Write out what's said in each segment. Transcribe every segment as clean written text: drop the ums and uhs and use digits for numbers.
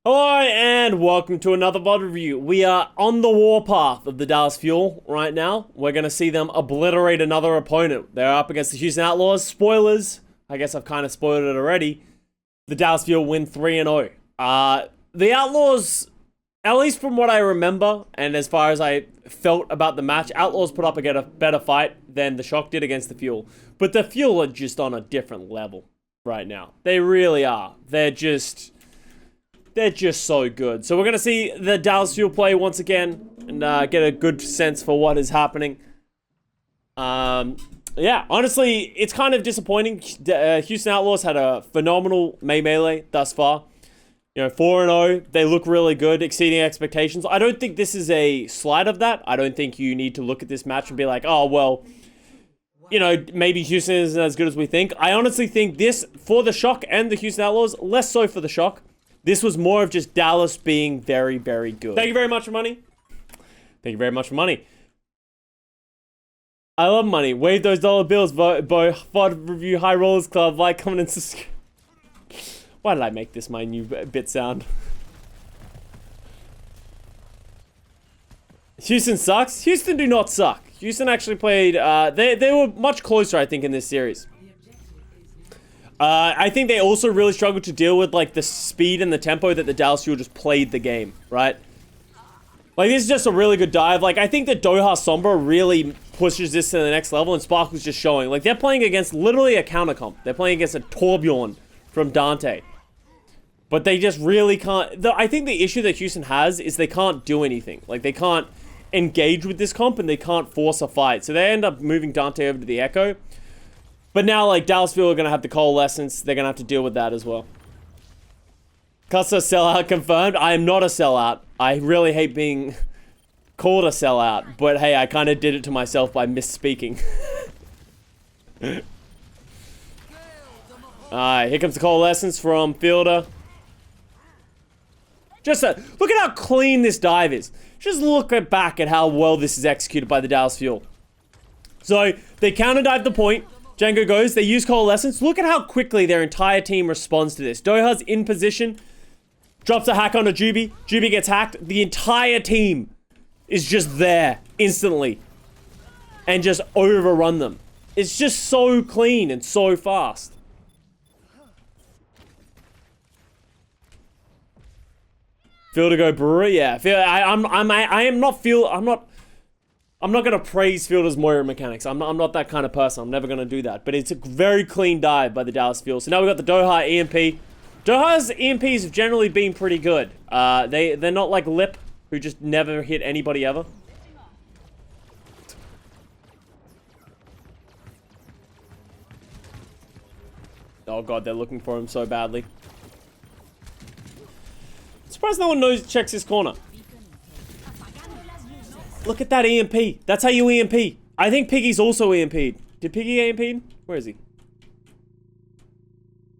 Hello and welcome to another VOD review. We are on the warpath of the Dallas Fuel right now. We're going to see them obliterate another opponent. They're up against the Houston Outlaws. Spoilers. I guess I've kind of spoiled it already. The Dallas Fuel win 3-0. The Outlaws, at least from what I remember, and as far as I felt about the match, Outlaws put up a better fight than the Shock did against the Fuel. But the Fuel are just on a different level right now. They really are. They're just so good. So we're going to see the Dallas Fuel play once again and get a good sense for what is happening. Yeah, honestly, it's kind of disappointing. Houston Outlaws had a phenomenal melee thus far. You know, 4-0. They look really good, exceeding expectations. I don't think this is a slight of that. I don't think you need to look at this match and be like, oh, well, you know, maybe Houston isn't as good as we think. I honestly think this, for the Shock and the Houston Outlaws, less so for the Shock. This was more of just Dallas being very, very good. Thank you very much for money. Thank you very much for money. I love money. Wave those dollar bills, VOD Review High Rollers Club. Like, comment, and subscribe. Why did I make this my new bit sound? Houston sucks? Houston do not suck. Houston actually played, they were much closer, I think, in this series. I think they also really struggled to deal with, like, the speed and the tempo that the Dallas Fuel just played the game, right? Like, this is just a really good dive. Like, I think that Doha Sombra really pushes this to the next level, and Sparkle's just showing. Like, they're playing against literally a counter comp. They're playing against a Torbjorn from Dante. But they just really can't. I think the issue that Houston has is they can't do anything. Like, they can't engage with this comp, and they can't force a fight. So they end up moving Dante over to the Echo. But now, like, Dallas Fuel are going to have the coalescence. They're going to have to deal with that as well. Custa sellout confirmed. I am not a sellout. I really hate being called a sellout. But, hey, I kind of did it to myself by misspeaking. Alright, here comes the coalescence from Fielder. Look at how clean this dive is. Just look back at how well this is executed by the Dallas Fuel. So, they counter dive the point. Django goes, they use coalescence. Look at how quickly their entire team responds to this. Doha's in position, drops a hack onto Juby. Juby gets hacked. The entire team is just there instantly and just overrun them. It's just so clean and so fast. Feel to go brewer, yeah. I'm not going to praise Fielder's Moira mechanics. I'm not that kind of person. I'm never going to do that. But it's a very clean dive by the Dallas Fuel. So now we've got the Doha EMP. Doha's EMPs have generally been pretty good. They're not like Lip, who just never hit anybody ever. Oh god, they're looking for him so badly. Surprised no one checks his corner. Look at that EMP. That's how you EMP. I think Piggy's also EMP'd. Did Piggy EMP'd? Where is he?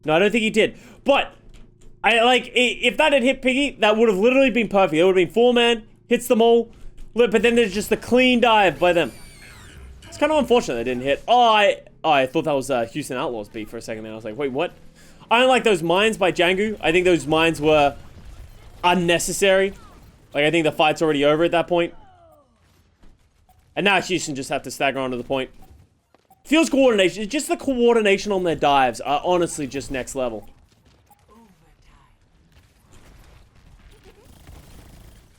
No, I don't think he did. But, if that had hit Piggy, that would have literally been perfect. It would have been 4-man, hits them all. But then there's just a clean dive by them. It's kind of unfortunate they didn't hit. I thought that was Houston Outlaws beat for a second there. I was like, wait, what? I don't like those mines by Django. I think those mines were unnecessary. Like, I think the fight's already over at that point. And now Houston just have to stagger onto the point. Feels coordination. Just the coordination on their dives are honestly just next level.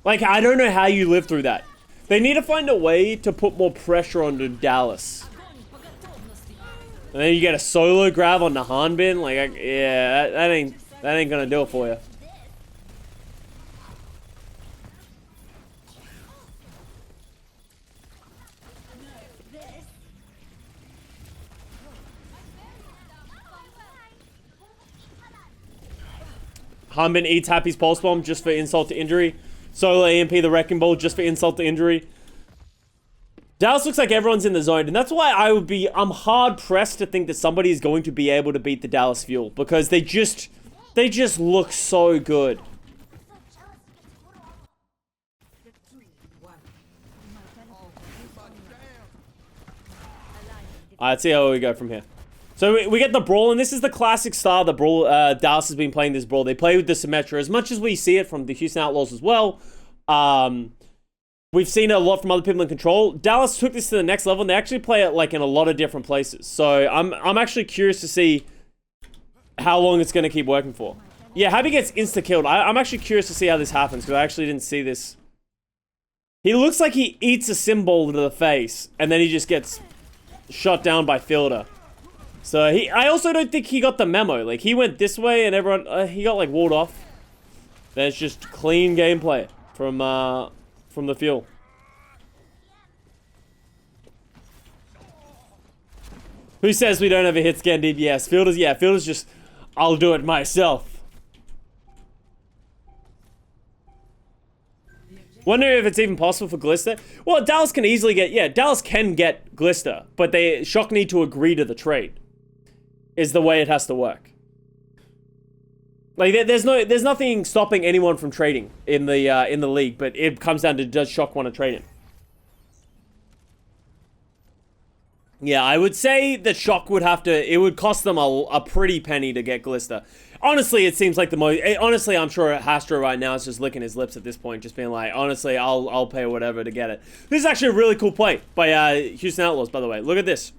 Like, I don't know how you live through that. They need to find a way to put more pressure onto Dallas. And then you get a solo grab on the Hanbin. Like, yeah, that ain't gonna do it for you. Hanbin eats Happy's Pulse Bomb just for insult to injury. Solo EMP the Wrecking Ball just for insult to injury. Dallas looks like everyone's in the zone, and that's why I'm hard pressed to think that somebody is going to be able to beat the Dallas Fuel, because they just look so good. Alright, let's see how we go from here. So we get the brawl, and this is the classic style that brawl. Dallas has been playing this brawl. They play with the Symmetra as much as we see it from the Houston Outlaws as well. We've seen it a lot from other people in Control. Dallas took this to the next level, and they actually play it like in a lot of different places. So I'm actually curious to see how long it's going to keep working for. Yeah, Happy gets insta-killed. I'm actually curious to see how this happens, because I actually didn't see this. He looks like he eats a symbol to the face, and then he just gets shot down by Fielder. So I also don't think he got the memo. Like, he went this way, and everyone, he got like walled off. Then it's just clean gameplay from the fuel. Who says we don't have a hit scan DPS? Fielder's just, I'll do it myself. Wonder if it's even possible for Glista. Well, Dallas can easily get, yeah, Dallas can get Glista, but Shock need to agree to the trade. Is the way it has to work. Like, there's nothing stopping anyone from trading in the league, but it comes down to, does Shock want to trade it? Yeah, I would say that Shock would have to, it would cost them a pretty penny to get Glista. Honestly, it seems like the most, honestly, I'm sure Hastro right now is just licking his lips at this point, just being like, honestly, I'll pay whatever to get it. This is actually a really cool play by Houston Outlaws, by the way. Look at this.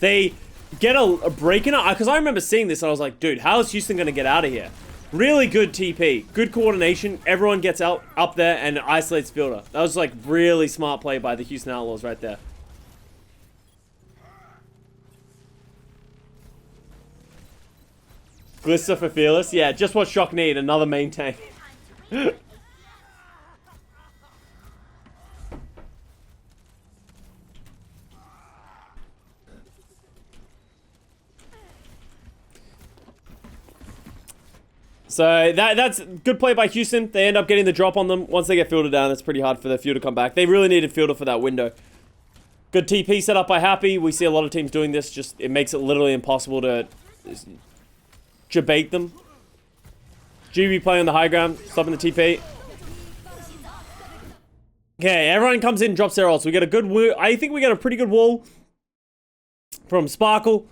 They get a break in it, because I remember seeing this and I was like, dude, how is Houston going to get out of here? Really good TP, good coordination, everyone gets up there and isolates Fielder. That was like really smart play by the Houston Outlaws right there. Glista for Fearless, yeah, just what Shock need, another main tank. So that's good play by Houston. They end up getting the drop on them. Once they get Fielder down, it's pretty hard for the Fielder to come back. They really needed Fielder for that window. Good TP set up by Happy. We see a lot of teams doing this. Just, it makes it literally impossible to debate them. GB playing on the high ground, stopping the TP. Okay, everyone comes in, drops their ults. We get a good wall. I think we get a pretty good wall from Sparkle.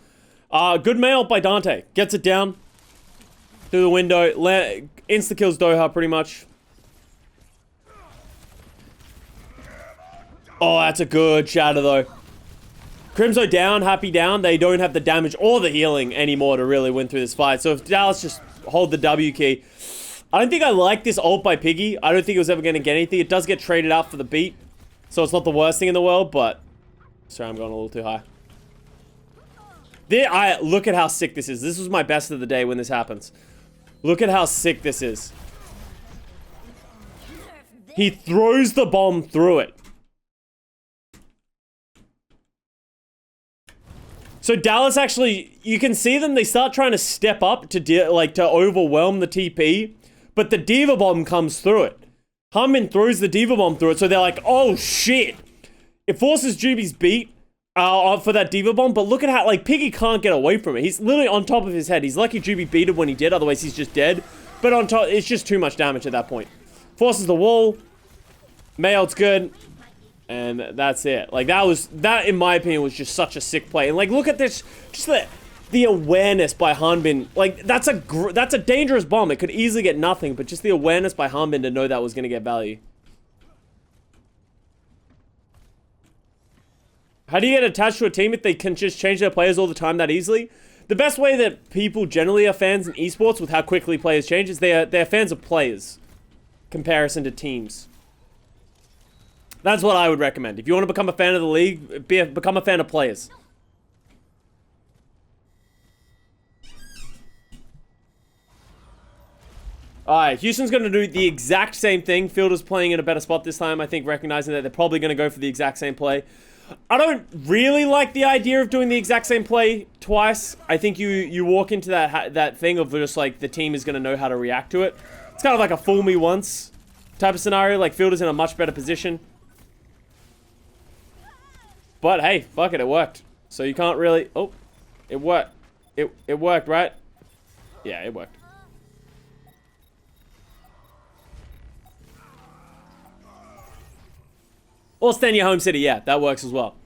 Good mail by Dante. Gets it down through the window. Insta-kills Doha pretty much. Oh, that's a good shatter though. Crimzo down, Happy down. They don't have the damage or the healing anymore to really win through this fight. So if Dallas just hold the W key. I don't think I like this ult by Piggy. I don't think it was ever going to get anything. It does get traded out for the beat. So it's not the worst thing in the world, but... Sorry, I'm going a little too high. Look at how sick this is. This was my best of the day when this happens. Look at how sick this is. He throws the bomb through it. So Dallas actually, you can see them, they start trying to step up to overwhelm the TP, but the Diva Bomb comes through it. Hunbin throws the Diva Bomb through it, so they're like, oh shit. It forces Juby's beat for that Diva Bomb, but look at how, like, Piggy can't get away from it. He's literally on top of his head. He's lucky Juby beat him when he did, otherwise he's just dead. But on top, it's just too much damage at that point. Forces the wall. Mail's good. And that's it. Like, that in my opinion was just such a sick play. And like, look at this, just the awareness by Hanbin. Like, that's a dangerous bomb. It could easily get nothing, but just the awareness by Hanbin to know that was going to get value. How do you get attached to a team if they can just change their players all the time that easily? The best way that people generally are fans in esports with how quickly players change is they're fans of players. Comparison to teams. That's what I would recommend. If you want to become a fan of the league, become a fan of players. Alright, Houston's going to do the exact same thing. Fielder's playing in a better spot this time, I think, recognizing that they're probably going to go for the exact same play. I don't really like the idea of doing the exact same play twice. I think you walk into that thing of just like the team is going to know how to react to it. It's kind of like a fool me once type of scenario. Like, Fielder's in a much better position. But hey, fuck it, it worked. So you can't really... Oh, it worked. It worked, right? Yeah, it worked. Or stay in your home city, yeah, that works as well.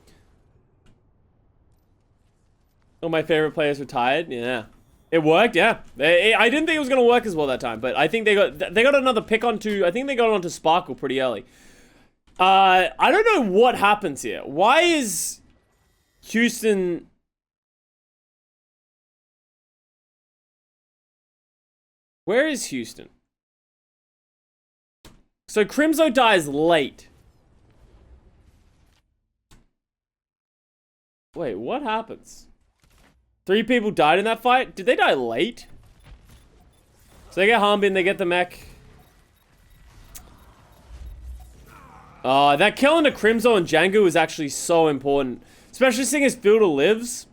my favorite players retired. Yeah. It worked, yeah. I didn't think it was going to work as well that time, but I think they got another pick onto... I think they got onto Sparkle pretty early. I don't know what happens here. Why is Houston... Where is Houston? So Crimzo dies late. Wait, what happens? 3 people died in that fight? Did they die late? So they get Harbin, they get the mech. That kill into Crimzo and Django is actually so important. Especially seeing as Fielder lives.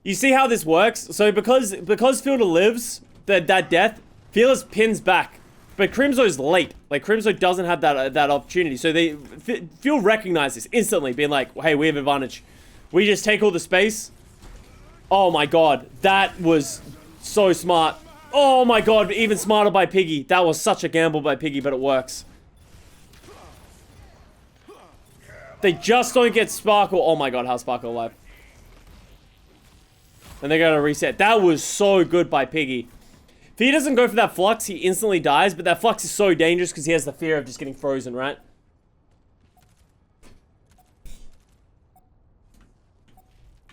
You see how this works? So because Fielder lives, that death, Fearless pins back. But Crimzo's late. Like, Crimzo doesn't have that opportunity. So they feel recognize this instantly, being like, hey, we have advantage. We just take all the space. Oh my god, that was so smart. Oh my god, even smarter by Piggy. That was such a gamble by Piggy, but it works. They just don't get Sparkle. Oh my god, how's Sparkle alive? And they're gonna reset. That was so good by Piggy. If he doesn't go for that Flux, he instantly dies, but that Flux is so dangerous because he has the fear of just getting frozen, right?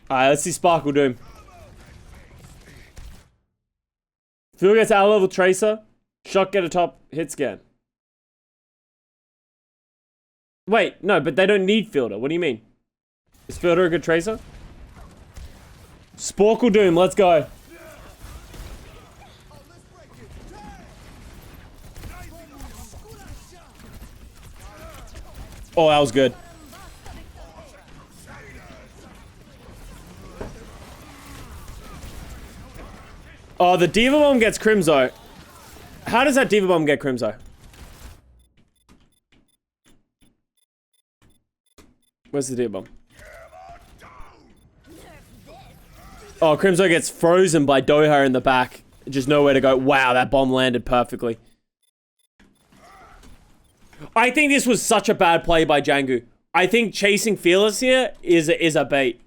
Alright, let's see Sparkle do him. Phil gets our level Tracer. Shock get a top hit scan. Wait, no, but they don't need Fielder. What do you mean? Is Fielder a good Tracer? Sporkle Doom, let's go. Oh, that was good. Oh, the Diva Bomb gets Crimzo. How does that Diva Bomb get Crimzo? Where's the Diva Bomb? Oh, Crimzo gets frozen by Doha in the back. Just nowhere to go. Wow, that bomb landed perfectly. I think this was such a bad play by Django. I think chasing Fearless here is a bait.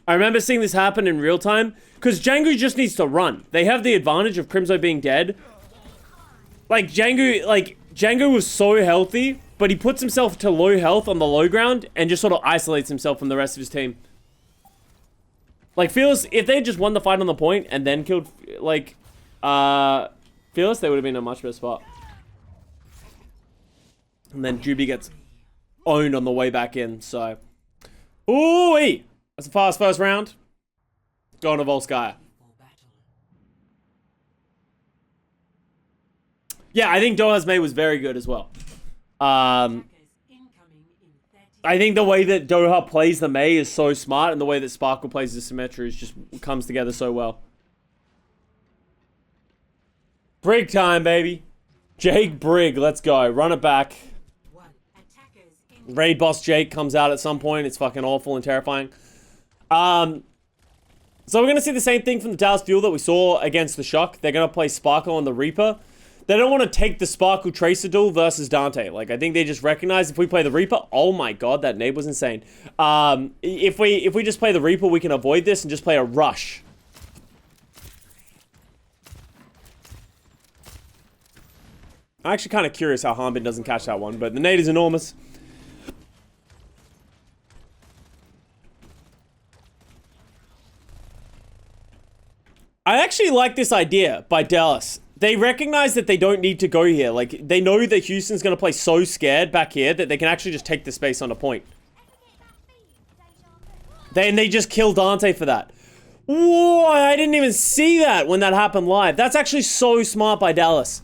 I remember seeing this happen in real time. Because Django just needs to run. They have the advantage of Crimzo being dead. Django was so healthy, but he puts himself to low health on the low ground and just sort of isolates himself from the rest of his team. Like, Fearless, if they just won the fight on the point and then killed, like, Fearless, they would have been in a much better spot. And then Juby gets owned on the way back in, so. Ooh-wee! That's a fast first round. Going to Volskaya. Yeah, I think Doha's May was very good as well. I think the way that Doha plays the May is so smart, and the way that Sparkle plays the Symmetra is just comes together so well. Brig time, baby. Jake Brig, let's go. Run it back. Raid boss Jake comes out at some point. It's fucking awful and terrifying. So we're going to see the same thing from the Dallas Fuel that we saw against the Shock. They're going to play Sparkle on the Reaper. They don't want to take the Sparkle Tracer duel versus Dante. Like, I think they just recognize if we play the Reaper... Oh my god, that nade was insane. If we just play the Reaper, we can avoid this and just play a Rush. I'm actually kind of curious how Harbin doesn't catch that one, but the nade is enormous. I actually like this idea by Dallas. They recognize that they don't need to go here. Like, they know that Houston's going to play so scared back here that they can actually just take the space on a point. They just kill Dante for that. Whoa, I didn't even see that when that happened live. That's actually so smart by Dallas.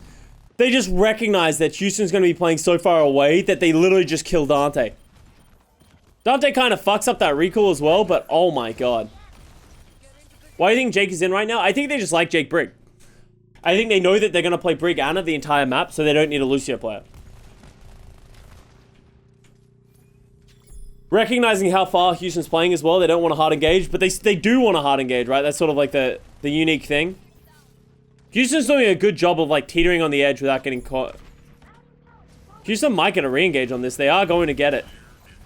They just recognize that Houston's going to be playing so far away that they literally just kill Dante. Dante kind of fucks up that recall as well, but oh my god. Why do you think Jake is in right now? I think they just like Jake Brig. I think they know that they're going to play Brig Anna the entire map, so they don't need a Lucio player. Recognizing how far Houston's playing as well, they don't want to hard engage, but they do want to hard engage, right? That's sort of like the unique thing. Houston's doing a good job of like teetering on the edge without getting caught. Houston might get a re-engage on this. They are going to get it.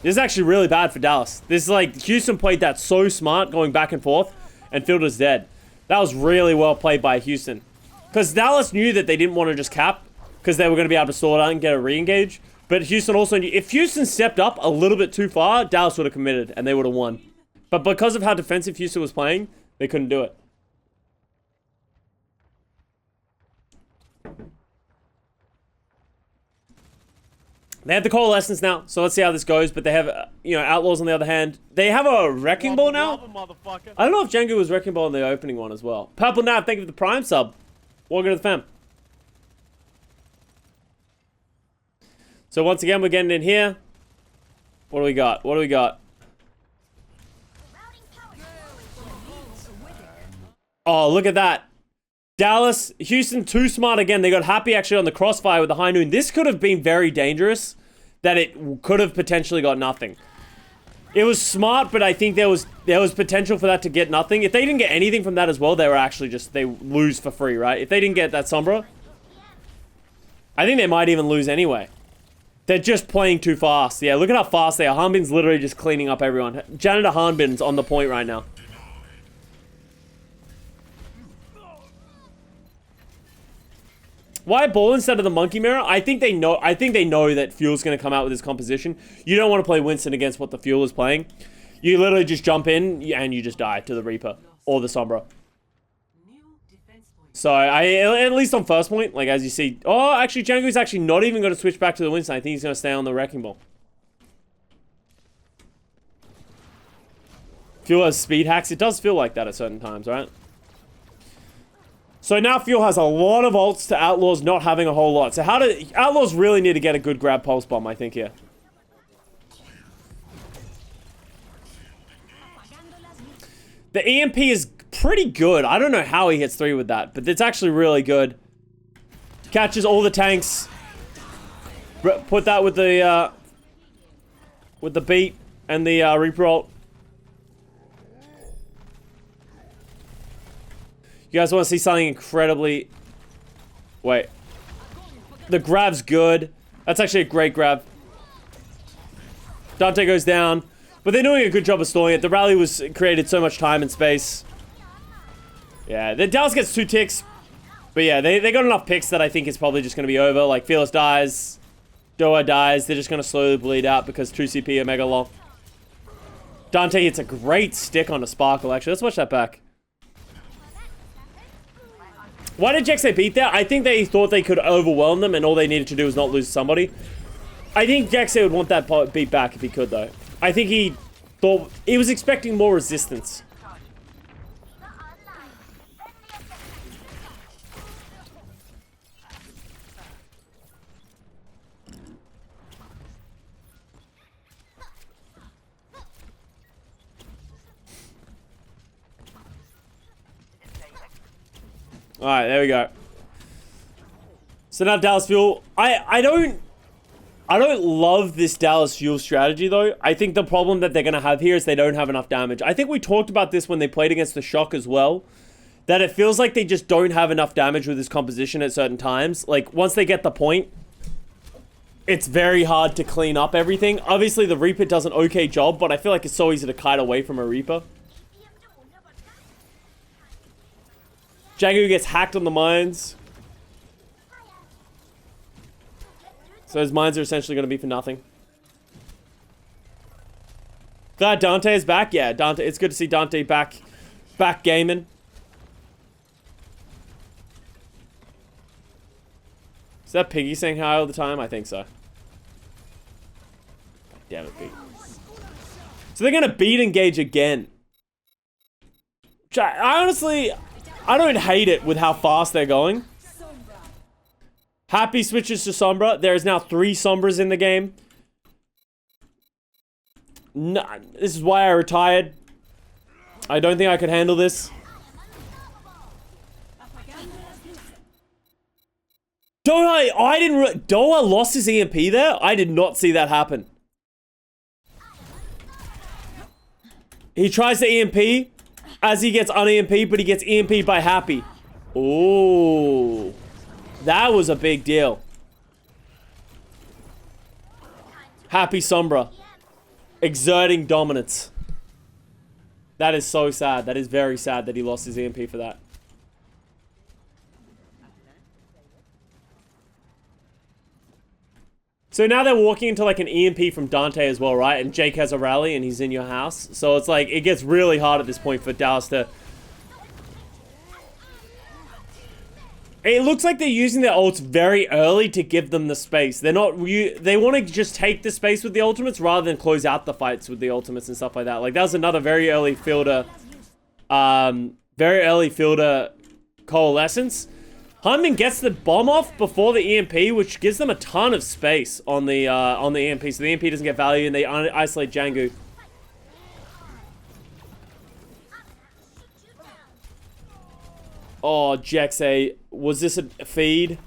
This is actually really bad for Dallas. This is like, Houston played that so smart, going back and forth, and Fielder's dead. That was really well played by Houston. Because Dallas knew that they didn't want to just cap, because they were going to be able to sort out and get a re-engage. But Houston also knew, if Houston stepped up a little bit too far, Dallas would have committed, and they would have won. But because of how defensive Houston was playing, they couldn't do it. They have the Coalescence now, so let's see how this goes. But they have, you know, Outlaws on the other hand. They have a Wrecking Ball now. I don't know if Django was Wrecking Ball in the opening one as well. Purple Nav, thank you for the Prime sub. Welcome to the fam. So once again, we're getting in here. What do we got? What do we got? Oh, look at that. Dallas, Houston, too smart again. They got happy actually on the crossfire with the high noon. This could have been very dangerous, that it could have potentially got nothing. It was smart, but I think there was potential for that to get nothing. If they didn't get anything from that as well, they were actually just, they lose for free, right? If they didn't get that Sombra, I think they might even lose anyway. They're just playing too fast. Yeah, look at how fast they are. Hanbin's literally just cleaning up everyone. Janitor Hanbin's on the point right now. Why ball instead of the monkey mirror? I think they know that Fuel's gonna come out with his composition. You don't want to play Winston against what the Fuel is playing. You literally just jump in and you just die to the Reaper or the Sombra. So at least on first point, like as you see, oh actually Django's actually not even gonna switch back to the Winston. I think he's gonna stay on the Wrecking Ball. Fuel has speed hacks. It does feel like that at certain times, right? So now Fuel has a lot of ults to Outlaws not having a whole lot. So Outlaws really need to get a good grab pulse bomb, I think, here. The EMP is pretty good. I don't know how he hits 3 with that, but it's actually really good. Catches all the tanks. Put that with the beat and the Reaper ult. You guys want to see something incredibly... Wait. The grab's good. That's actually a great grab. Dante goes down. But they're doing a good job of stalling it. The rally was created so much time and space. Yeah, the Dallas gets 2 ticks. But yeah, they got enough picks that I think it's probably just going to be over. Like, Fearless dies. Doa dies. They're just going to slowly bleed out because 2 CP are mega low. Dante hits a great stick on a Sparkle, actually. Let's watch that back. Why did Jexay beat that? I think they thought they could overwhelm them and all they needed to do was not lose somebody. I think Jexay would want that beat back if he could, though. I think he thought... He was expecting more resistance. Alright, there we go. So now Dallas Fuel. I don't love this Dallas Fuel strategy though. I think the problem that they're gonna have here is they don't have enough damage. I think we talked about this when they played against the Shock as well. That it feels like they just don't have enough damage with this composition at certain times. Like, once they get the point, it's very hard to clean up everything. Obviously, the Reaper does an okay job, but I feel like it's so easy to kite away from a Reaper. Django gets hacked on the mines. So his mines are essentially going to be for nothing. Glad Dante is back. Yeah, Dante. It's good to see Dante back gaming. Is that Piggy saying hi all the time? I think so. Damn it, Piggy. So they're going to beat engage again. I honestly... I don't hate it with how fast they're going. Happy switches to Sombra. There is now 3 Sombras in the game. No, this is why I retired. I don't think I could handle this. Doa lost his EMP there? I did not see that happen. He tries to EMP as he gets un-EMP, but he gets EMP'd by Happy. Ooh. That was a big deal. Happy Sombra. exerting dominance. That is so sad. That is very sad that he lost his EMP for that. So now they're walking into like an EMP from Dante as well, right? And Jake has a rally and he's in your house. So it's like, it gets really hard at this point for Dallas to... It looks like they're using their ults very early to give them the space. They're not... They want to just take the space with the ultimates rather than close out the fights with the ultimates and stuff like that. Like, that was another very early fielder... coalescence. Hyman gets the bomb off before the EMP, which gives them a ton of space on the EMP. So the EMP doesn't get value and they isolate Jangu. Oh, Jexay. Was this a feed?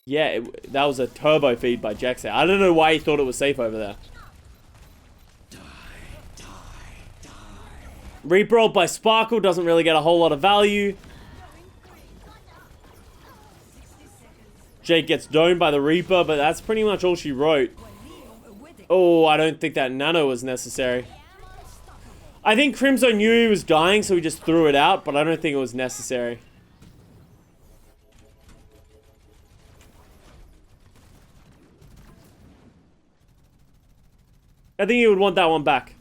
Yeah, that was a turbo feed by Jexay. I don't know why he thought it was safe over there. Reaper ult by Sparkle doesn't really get a whole lot of value. Jake gets domed by the Reaper, but that's pretty much all she wrote. Oh, I don't think that nano was necessary. I think Crimzo knew he was dying, so he just threw it out, but I don't think it was necessary. I think he would want that one back.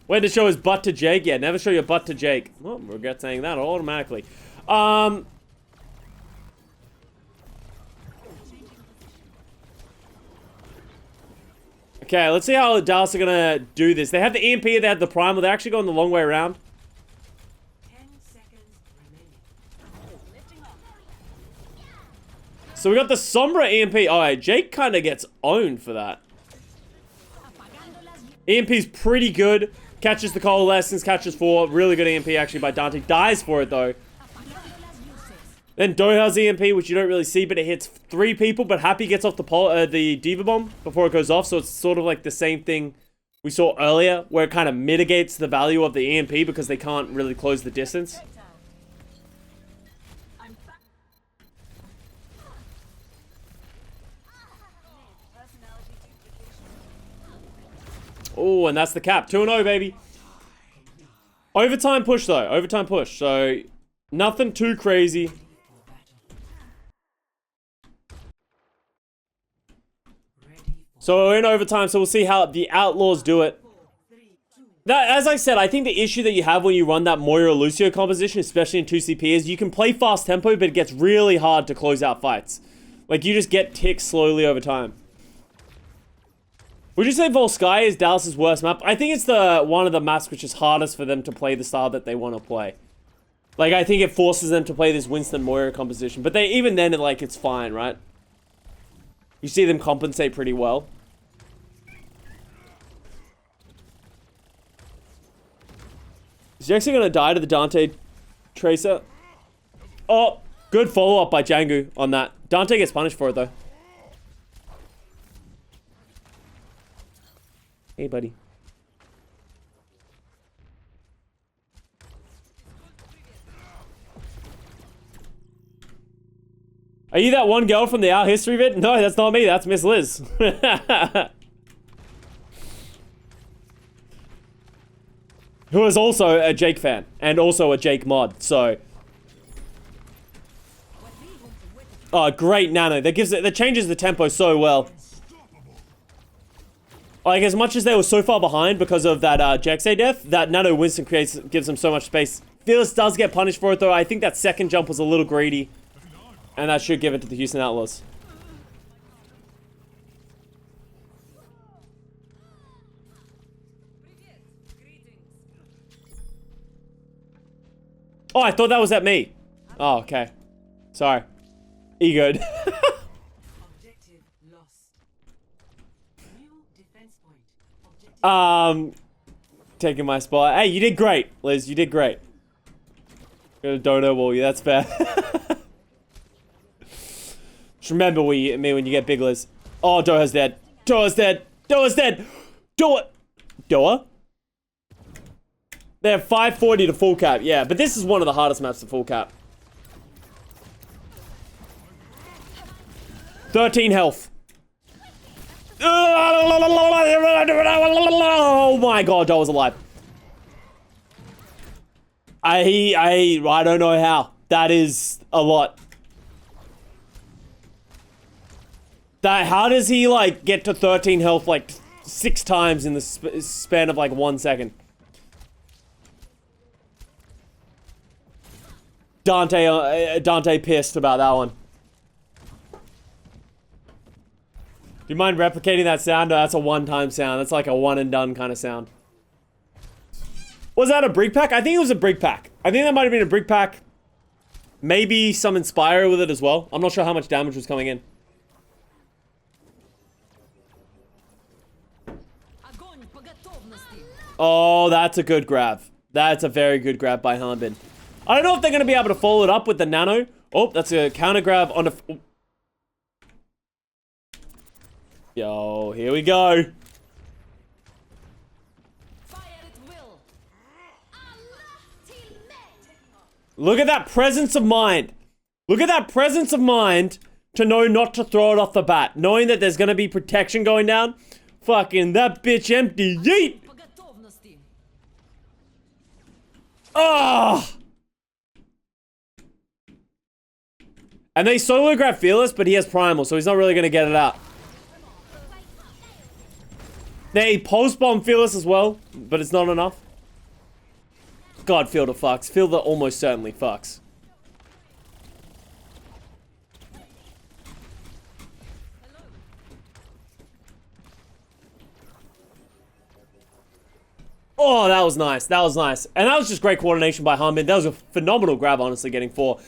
When to show his butt to Jake? Yeah, never show your butt to Jake. Well, regret saying that automatically. Okay, let's see how Dallas are gonna do this. They have the EMP, they have the Primal. They're actually going the long way around. 10 seconds remaining. So we got the Sombra EMP. Alright, Jake kind of gets owned for that. EMP's pretty good. Catches the Coalescence, catches 4. Really good EMP actually by Dante. Dies for it though. Then Doha's EMP, which you don't really see, but it hits 3 people. But Happy gets off the Diva Bomb before it goes off. So it's sort of like the same thing we saw earlier, where it kind of mitigates the value of the EMP because they can't really close the distance. Oh, and that's the cap. 2-0, baby. Overtime push, though. Overtime push. So, nothing too crazy. So, we're in overtime, so we'll see how the Outlaws do it. That, as I said, I think the issue that you have when you run that Moira Lucio composition, especially in 2CP, is you can play fast tempo, but it gets really hard to close out fights. Like, you just get ticks slowly over time. Would you say Volskaya is Dallas' worst map? I think it's one of the maps which is hardest for them to play the style that they want to play. Like, I think it forces them to play this Winston Moira composition. But even then, it's fine, right? You see them compensate pretty well. Is he actually going to die to the Dante Tracer? Oh, good follow-up by Jangu on that. Dante gets punished for it, though. Hey, buddy. Are you that one girl from the Our History vid? No, that's not me. That's Miss Liz. Who is also a Jake fan. And also a Jake mod, so... Oh, great nano. That changes the tempo so well. Like, as much as they were so far behind because of that Jexay death, that Nano Winston gives them so much space. Fearless does get punished for it, though. I think that second jump was a little greedy. And that should give it to the Houston Outlaws. Oh, I thought that was at me. Oh, okay. Sorry. Egoed. Taking my spot. Hey, you did great, Liz. You did great. Got a dono wall you. That's fair. Just remember me when you get big, Liz. Oh, Doha's dead. Doha's dead. Doha's dead. Doha? They have 540 to full cap. Yeah, but this is one of the hardest maps to full cap. 13 health. Oh my god, I was alive. I don't know how. That is a lot. How does he, like, get to 13 health, like, 6 times in the span of, like, 1 second? Dante pissed about that one. Do you mind replicating that sound? No, that's a one-time sound. That's like a one-and-done kind of sound. Was that a brig pack? I think it was a brig pack. I think that might have been a brig pack. Maybe some Inspire with it as well. I'm not sure how much damage was coming in. Oh, that's a good grab. That's a very good grab by Hanbin. I don't know if they're going to be able to follow it up with the nano. Oh, that's a counter grab on a... Yo, here we go. Look at that presence of mind. Look at that presence of mind to know not to throw it off the bat. Knowing that there's going to be protection going down. Fucking that bitch empty. Yeet! Ah! And they solo grab Fearless, but he has Primal, so he's not really going to get it out. They post-bomb Fearless as well, but it's not enough. God, Fielder fucks. Fielder almost certainly fucks. Oh, that was nice. That was nice. And that was just great coordination by Hanbin. That was a phenomenal grab, honestly, getting 4.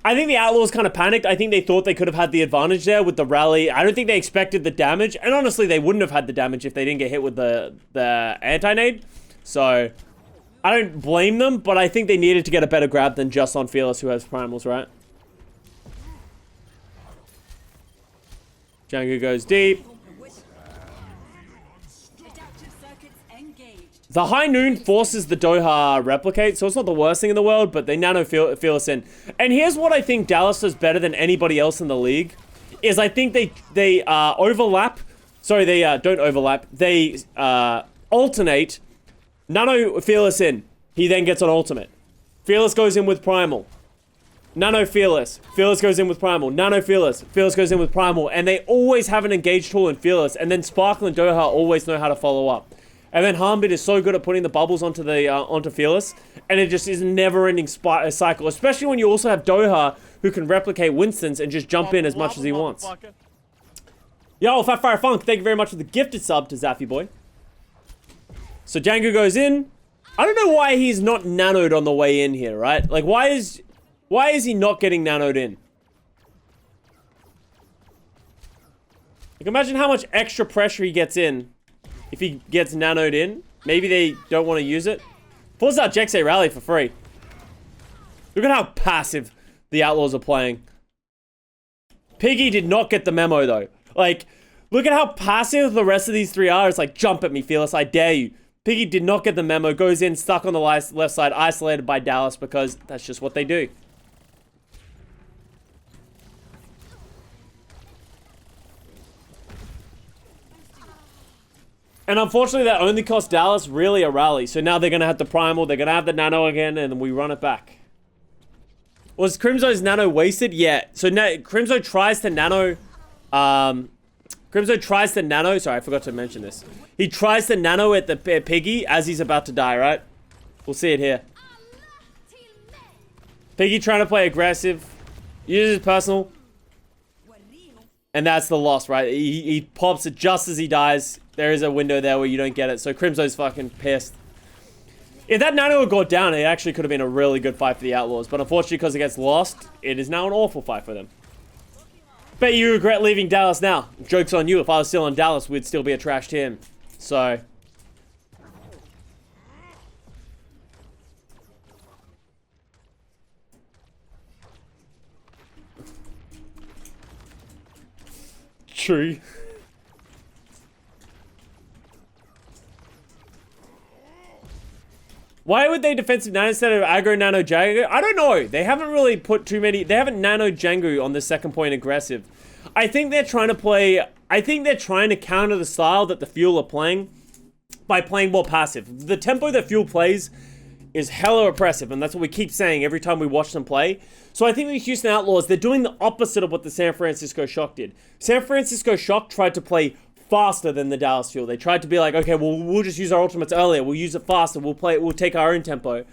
I think the Outlaws kind of panicked. I think they thought they could have had the advantage there with the rally. I don't think they expected the damage. And honestly, they wouldn't have had the damage if they didn't get hit with the anti-nade. So, I don't blame them, but I think they needed to get a better grab than just on Fearless, who has primals, right? Django goes deep. The High Noon forces the Doha replicate, so it's not the worst thing in the world, but they nano Fearless in. And here's what I think Dallas does better than anybody else in the league, is I think they overlap. Sorry, they don't overlap. They alternate. Nano Fearless in. He then gets an ultimate. Fearless goes in with Primal. Nano Fearless. Fearless goes in with Primal. Nano Fearless. Fearless goes in with Primal. And they always have an engaged tool in Fearless. And then Sparkle and Doha always know how to follow up. And then Hanbin is so good at putting the bubbles onto Fearless, and it just is a never-ending cycle. Especially when you also have Doha, who can replicate Winston's and just jump in as much as he wants. Yo, Fat Fire Funk, thank you very much for the gifted sub to Zaffy Boy. So Django goes in. I don't know why he's not nanoed on the way in here, right? Like, why is he not getting nanoed in? Like, imagine how much extra pressure he gets in. If he gets nanoed in, maybe they don't want to use it. Pulls out Jexay Rally for free. Look at how passive the Outlaws are playing. Piggy did not get the memo, though. Like, look at how passive the rest of these 3 are. It's like, jump at me, Fearless, I dare you. Piggy did not get the memo, goes in, stuck on the left side, isolated by Dallas, because that's just what they do. And unfortunately, that only cost Dallas really a rally. So now they're going to have the Primal, they're going to have the Nano again, and then we run it back. Was Crimzo's Nano wasted? Yeah. So Crimzo tries to Nano... Crimzo tries to Nano... Sorry, I forgot to mention this. He tries to Nano at the Piggy as he's about to die, right? We'll see it here. Piggy trying to play aggressive. Uses his personal. And that's the loss, right? He pops it just as he dies. There is a window there where you don't get it. So Crimzo's fucking pissed. If that Nano had got down, it actually could have been a really good fight for the Outlaws. But unfortunately, because it gets lost, it is now an awful fight for them. Bet you regret leaving Dallas now. Joke's on you. If I was still on Dallas, we'd still be a trash team. So... True. Why would they defensive nano instead of aggro nano Django? I don't know. They haven't really put too many... They haven't nano Django on the second point aggressive. I think they're trying to play... I think they're trying to counter the style that the Fuel are playing by playing more passive. The tempo that Fuel plays is hella oppressive, and that's what we keep saying every time we watch them play. So I think the Houston Outlaws, they're doing the opposite of what the San Francisco Shock did. San Francisco Shock tried to play faster than the Dallas Fuel. They tried to be like, okay, well, we'll just use our ultimates earlier. We'll use it faster. We'll take our own tempo.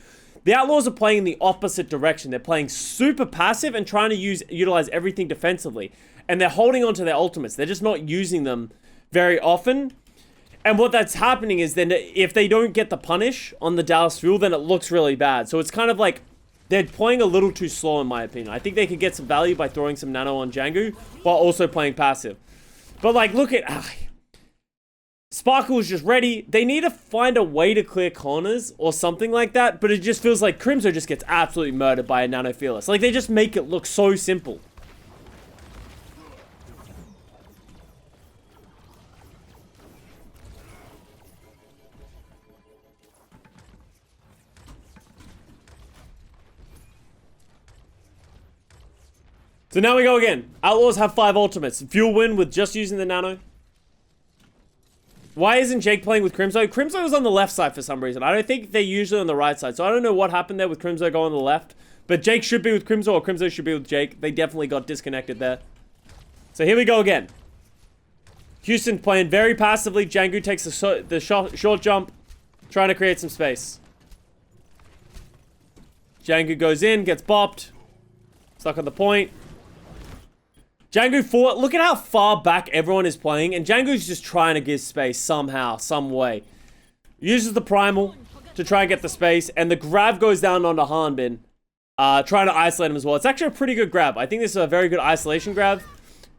The Outlaws are playing in the opposite direction. They're playing super passive and trying to utilize everything defensively. And they're holding on to their ultimates. They're just not using them very often. And what that's happening is then if they don't get the punish on the Dallas Fuel, then it looks really bad. So it's kind of like they're playing a little too slow in my opinion. I think they could get some value by throwing some nano on Django while also playing passive. But like, look at... Sparkle is just ready. They need to find a way to clear corners or something like that. But it just feels like Crimzo just gets absolutely murdered by a Nano Fearless. Like they just make it look so simple. So now we go again. Outlaws have 5 ultimates. Fuel win with just using the nano. Why isn't Jake playing with Crimzo? Crimzo is on the left side for some reason. I don't think they're usually on the right side. So I don't know what happened there with Crimzo going on the left. But Jake should be with Crimzo or Crimzo should be with Jake. They definitely got disconnected there. So here we go again. Houston playing very passively. Django takes the short jump. Trying to create some space. Django goes in, gets bopped. Stuck on the point. Django fought. Look at how far back everyone is playing. And Django's just trying to give space somehow, some way. Uses the primal to try and get the space. And the grab goes down onto Hanbin. Trying to isolate him as well. It's actually a pretty good grab. I think this is a very good isolation grab.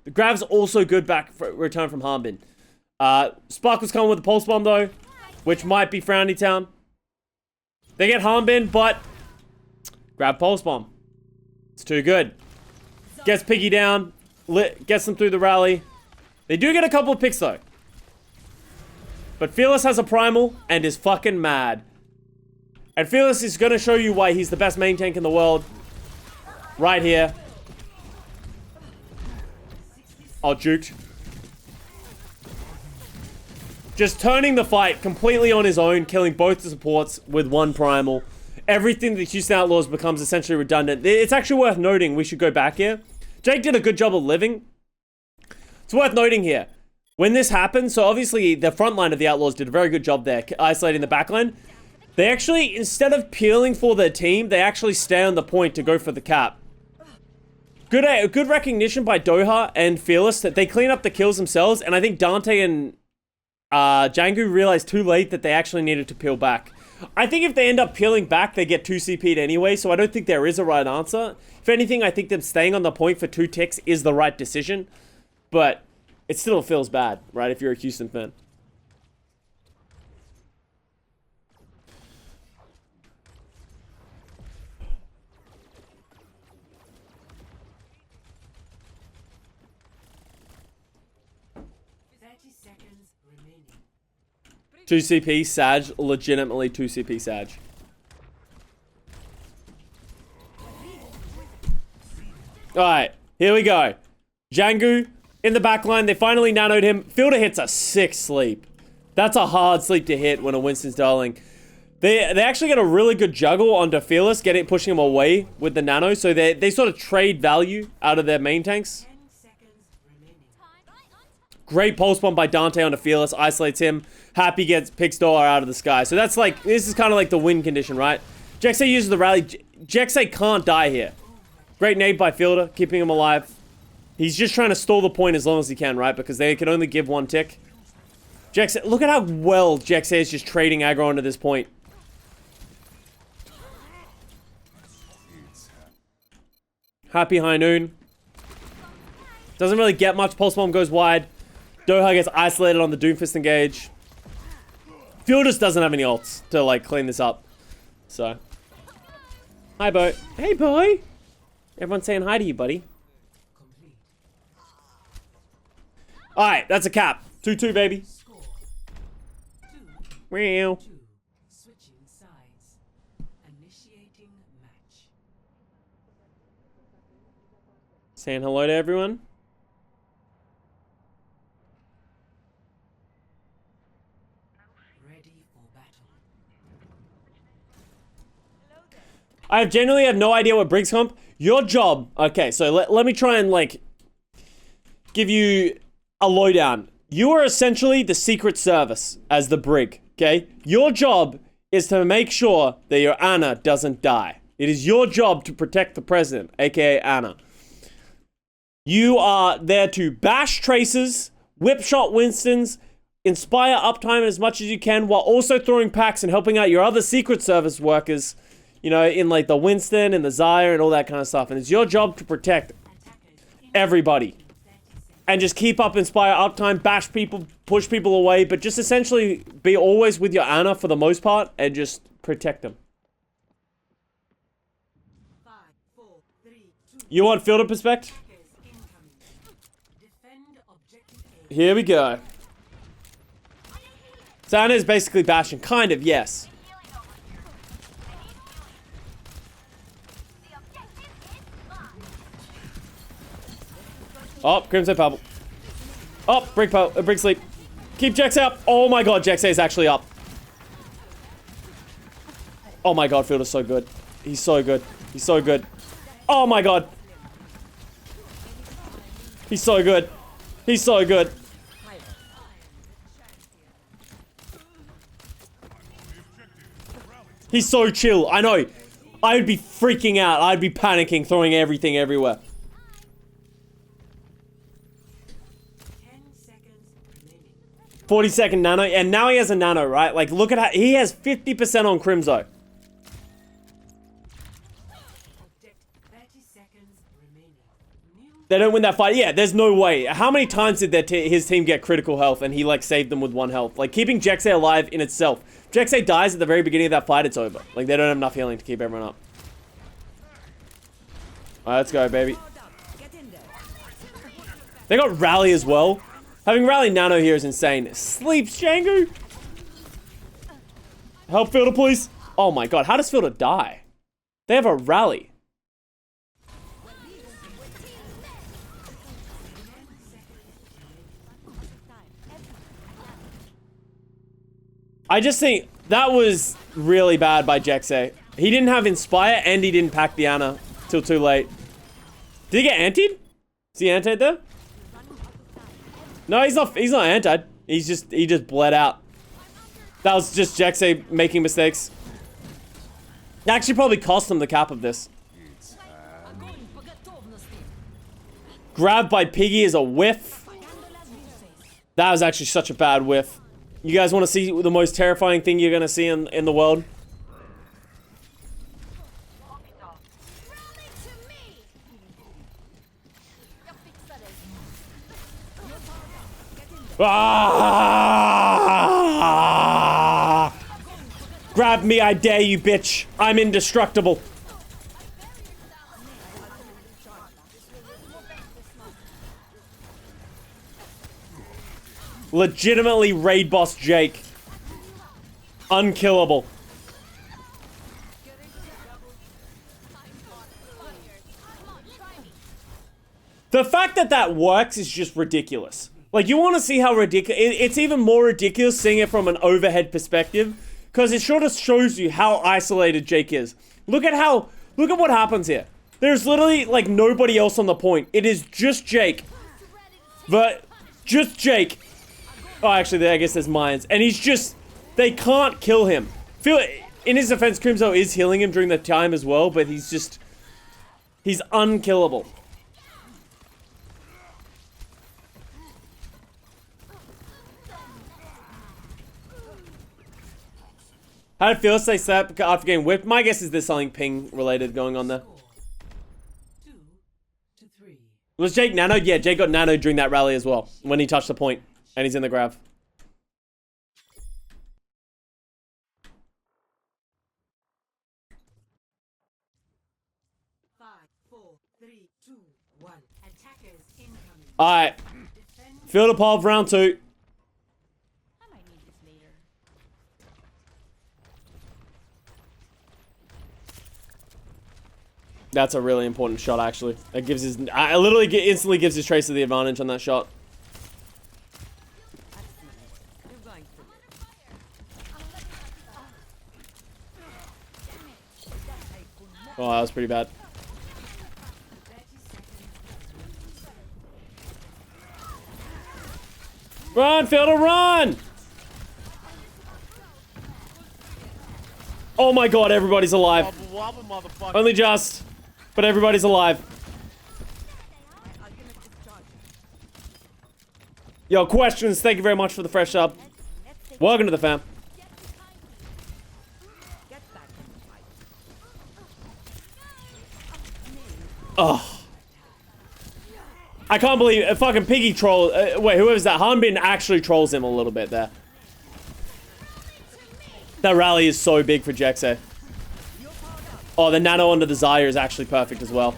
The grab's also good back for return from Hanbin. Sparkle's coming with the pulse bomb though. Which might be Frowny Town. They get Hanbin, but... grab pulse bomb. It's too good. Gets Piggy down. Gets them through the rally. They do get a couple of picks though. But Fearless has a primal and is fucking mad. And Fearless is going to show you why he's the best main tank in the world. Right here. Oh, juked. Just turning the fight completely on his own, killing both the supports with one primal. Everything that Houston Outlaws becomes essentially redundant. It's actually worth noting, we should go back here. Jake did a good job of living. It's worth noting here. When this happened, so obviously the front line of the Outlaws did a very good job there, isolating the back line. They actually, instead of peeling for their team, they actually stay on the point to go for the cap. Good recognition by Doha and Fearless that they clean up the kills themselves, and I think Dante and Django realized too late that they actually needed to peel back. I think if they end up peeling back, they get 2 CP'd anyway, so I don't think there is a right answer. If anything, I think them staying on the point for 2 ticks is the right decision. But it still feels bad, right, if you're a Houston fan. Two CP, Sag, legitimately 2 CP Sag. Alright, here we go. Django in the back line, they finally nanoed him. Fielder hits a 6 sleep. That's a hard sleep to hit when a Winston's darling. They actually get a really good juggle onto Fearless, pushing him away with the nano, so they sort of trade value out of their main tanks. Great pulse bomb by Dante onto Fearless, isolates him. Happy gets Pixdor out of the sky. So that's like, this is kind of like the win condition, right? Jexay uses the rally. Jexay can't die here. Great nade by Fielder, keeping him alive. He's just trying to stall the point as long as he can, right? Because they can only give 1 tick. Jexay, look at how well Jexay is just trading aggro onto this point. Happy high noon. Doesn't really get much. Pulse bomb goes wide. Doha gets isolated on the Doomfist engage. Fuel just doesn't have any ults to, like, clean this up. So. Hi, Bo. Hey, boy. Everyone's saying hi to you, buddy. Alright, that's a cap. 2-2, baby. Meow. Switching sides. Initiating match. Saying hello to everyone. I genuinely have no idea what Briggs comp. Your job. Okay, so let me try and like give you a lowdown. You are essentially the Secret Service as the Brig. Okay, your job is to make sure that your Ana doesn't die. It is your job to protect the president, aka Ana. You are there to bash Tracers, whip shot Winstons, inspire uptime as much as you can, while also throwing packs and helping out your other Secret Service workers, you know, in like the Winston and the Zyre and all that kind of stuff. And it's your job to protect everybody. And just keep up, inspire uptime, bash people, push people away, but just essentially be always with your Ana for the most part and just protect them. 5, 4, 3, 2. You want fielder perspective? Defend objective A. Here we go. So Ana is basically bashing, kind of, yes. Oh, Crimson Pebble. Oh, Brick Sleep. Keep Jex up. Oh my god, Jex is actually up. Oh my god, Fielder's so good. He's so good. He's so good. Oh my god. He's so good. He's so good. He's so chill. I know. I would be freaking out. I'd be panicking, throwing everything everywhere. 10 seconds remaining. 40-second nano, and now he has a nano, right? Like, look at how he has 50% on Crimzo. Object 30 seconds remaining. New They don't win that fight. Yeah, there's no way. How many times did his team get critical health and he like saved them with 1 health? Like, keeping Jexay alive in itself. If Jexay dies at the very beginning of that fight, it's over. Like, they don't have enough healing to keep everyone up. Alright, let's go, baby. They got Rally as well. Having Rally Nano here is insane. Sleeps, Django. Help Fielder, please. Oh my god, how does Fielder die? They have a Rally. I just think that was really bad by Jexay. He didn't have Inspire and he didn't pack the Ana till too late. Did he get antied? Is he antied there? No, he's not antied. He just bled out. That was just Jexay making mistakes. It actually probably cost him the cap of this. Grabbed by Piggy is a whiff. That was actually such a bad whiff. You guys want to see the most terrifying thing you're going to see in the world? Ah! Grab me, I dare you, bitch. I'm indestructible. Legitimately raid boss Jake. Unkillable. The fact that that works is just ridiculous. Like, you want to see how ridiculous... It's even more ridiculous seeing it from an overhead perspective, because it sort of shows you how isolated Jake is. Look at what happens here. There's literally, like, nobody else on the point. It is just Jake. But, just Jake. Oh, actually, I guess there's mines. And he's just... They can't kill him. In his defense, Crimzo is healing him during the time as well, but he's just... He's unkillable. How did it feel to stay set after getting whipped? My guess is there's something ping related going on there. 2 to 3. Was Jake nanoed? Yeah, Jake got nanoed during that rally as well. When he touched the point. And he's in the grab. Five, 4, 3, 2, 1. Attackers incoming. Alright. Defend. Field of Pulp round 2. I might need this later. That's a really important shot, actually. It gives his... I literally instantly gives his Tracer the advantage on that shot. You're going for it. Oh, that was pretty bad. Run, Fielder, run! Oh my god, everybody's alive. Wobble, wobble, motherfucker. Only just, but everybody's alive. Yo, questions, thank you very much for the fresh sub. Welcome to the fam. Oh. I can't believe it. Fucking Piggy troll. Wait, whoever's that? Hanbin actually trolls him a little bit there. That rally is so big for Jexo. Oh, the nano under the Zaya is actually perfect as well.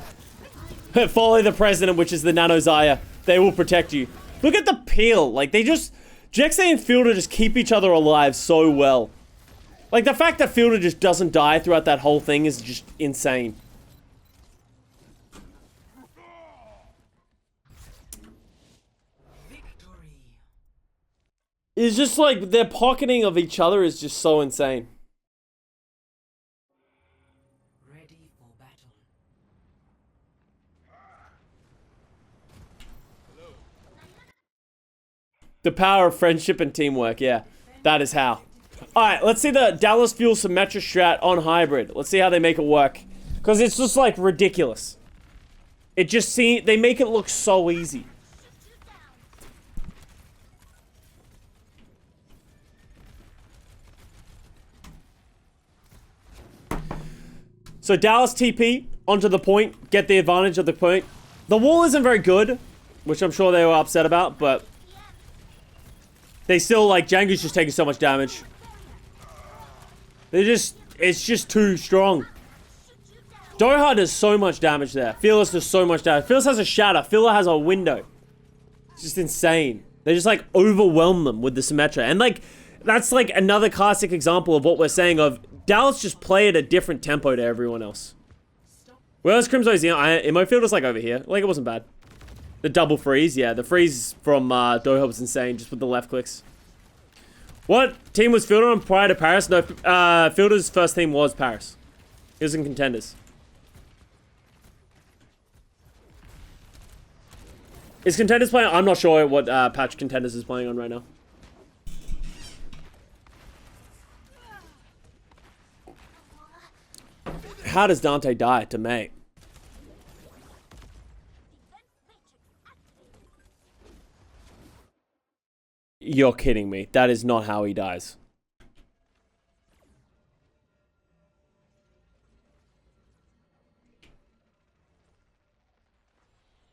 Follow the president, which is the nano Zaya. They will protect you. Look at the peel. Like, they just... Jexo and Fielder just keep each other alive so well. Like, the fact that Fielder just doesn't die throughout that whole thing is just insane. It's just like their pocketing of each other is just so insane. Ready for battle. The power of friendship and teamwork, yeah. That is how. Alright, let's see the Dallas Fuel Symmetra strat on Hybrid. Let's see how they make it work. Because it's just like ridiculous. It just they make it look so easy. So Dallas TP onto the point, get the advantage of the point. The wall isn't very good, which I'm sure they were upset about, but they still, like, Django's just taking so much damage. It's just too strong. Doha does so much damage there. Fearless does so much damage. Fearless has a shatter. Fearless has a window. It's just insane. They just, like, overwhelm them with the Symmetra. And, like, that's, like, another classic example of what we're saying of Dallas just play at a different tempo to everyone else. Whereas Crimso's, you know, Emo Field was like over here. Like, it wasn't bad. The double freeze, yeah. The freeze from Doha was insane, just with the left clicks. What team was Fielder on prior to Paris? No, Fielder's first team was Paris. He was in Contenders. Is Contenders playing? I'm not sure what patch Contenders is playing on right now. How does Dante die to May? You're kidding me. That is not how he dies.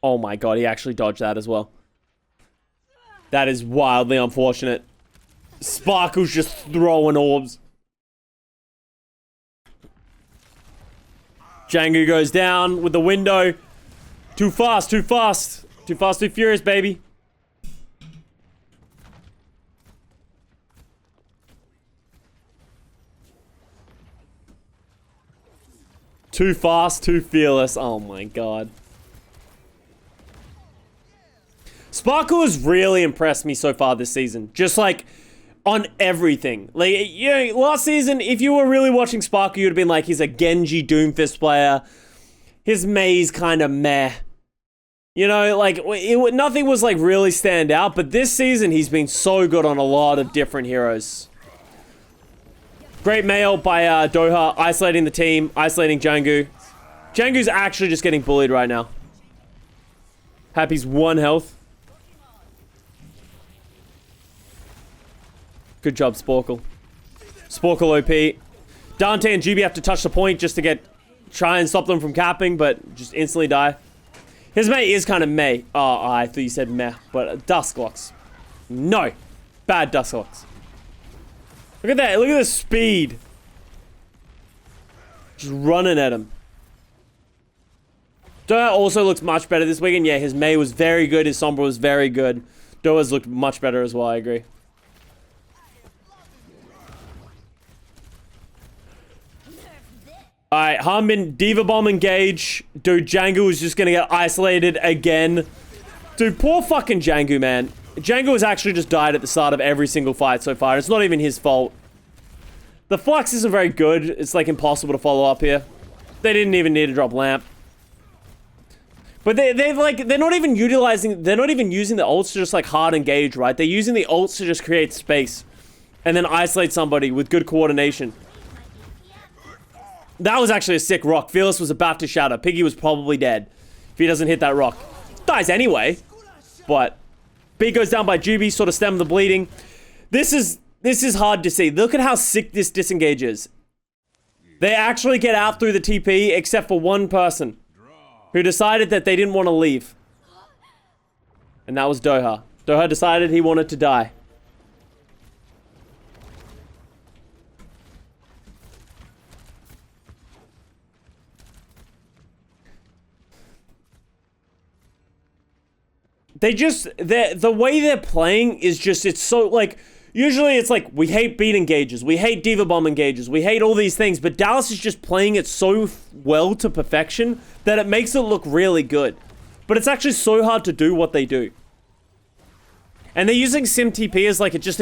Oh my god, he actually dodged that as well. That is wildly unfortunate. Sparkle's just throwing orbs. Django goes down with the window. Too fast, too fast. Too fast, too furious, baby. Too fast, too fearless. Oh my god. Sparkle has really impressed me so far this season. Just like on everything. Like, you know, last season, if you were really watching Sparkle, you'd have been like, he's a Genji Doomfist player. His May's kind of meh. You know, like, nothing was like really stand out, but this season, he's been so good on a lot of different heroes. Great mail by Doha, isolating the team, isolating Django. Django's actually just getting bullied right now. Happy's 1 health. Good job, Sporkle. Sporkle OP. Dante and GB have to touch the point just to try and stop them from capping, but just instantly die. His mate is kind of meh. Oh, I thought you said meh, but Dusklocks. No. Bad Dusklocks. Look at that. Look at the speed. Just running at him. Doha also looks much better this weekend. Yeah, his May was very good. His Sombra was very good. Doha's looked much better as well, I agree. Alright, Harmin, Diva Bomb engage. Dude, Django is just gonna get isolated again. Dude, poor fucking Django, man. Django has actually just died at the start of every single fight so far. It's not even his fault. The flux isn't very good. It's like impossible to follow up here. They didn't even need to drop lamp. But they're not even using the ults to just like hard engage, right? They're using the ults to just create space and then isolate somebody with good coordination. That was actually a sick rock. Fearless was about to shatter. Piggy was probably dead if he doesn't hit that rock. Dies anyway, but B goes down by Juby, sort of stem the bleeding. This is hard to see. Look at how sick this disengage is. They actually get out through the TP, except for one person who decided that they didn't want to leave. And that was Doha. Doha decided he wanted to die. The way they're playing is just, it's so, like, usually it's like, we hate beat engages, we hate Diva Bomb engages, we hate all these things, but Dallas is just playing it so well to perfection that it makes it look really good. But it's actually so hard to do what they do. And they're using SimTP as like just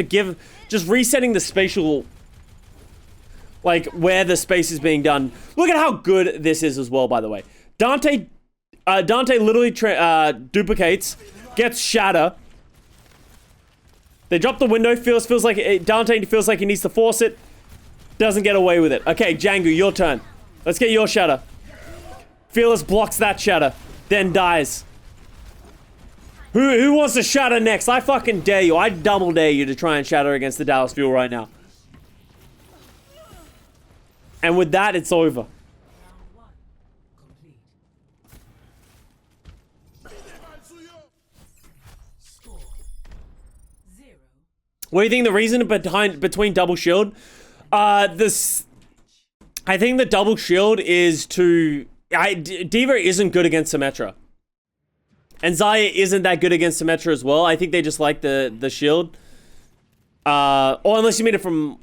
resetting the spatial, like where the space is being done. Look at how good this is as well, by the way. Dante literally duplicates, gets shatter. They drop the window. Dante feels like he needs to force it. Doesn't get away with it. Okay, Django, your turn. Let's get your shatter. Fearless blocks that shatter, then dies. Who wants to shatter next? I fucking dare you. I double dare you to try and shatter against the Dallas Fuel right now. And with that, it's over. What do you think the reason between double shield? I think the double shield is to... Diva isn't good against Symmetra. And Xayah isn't that good against Symmetra as well. I think they just like the shield. Or unless you mean it from...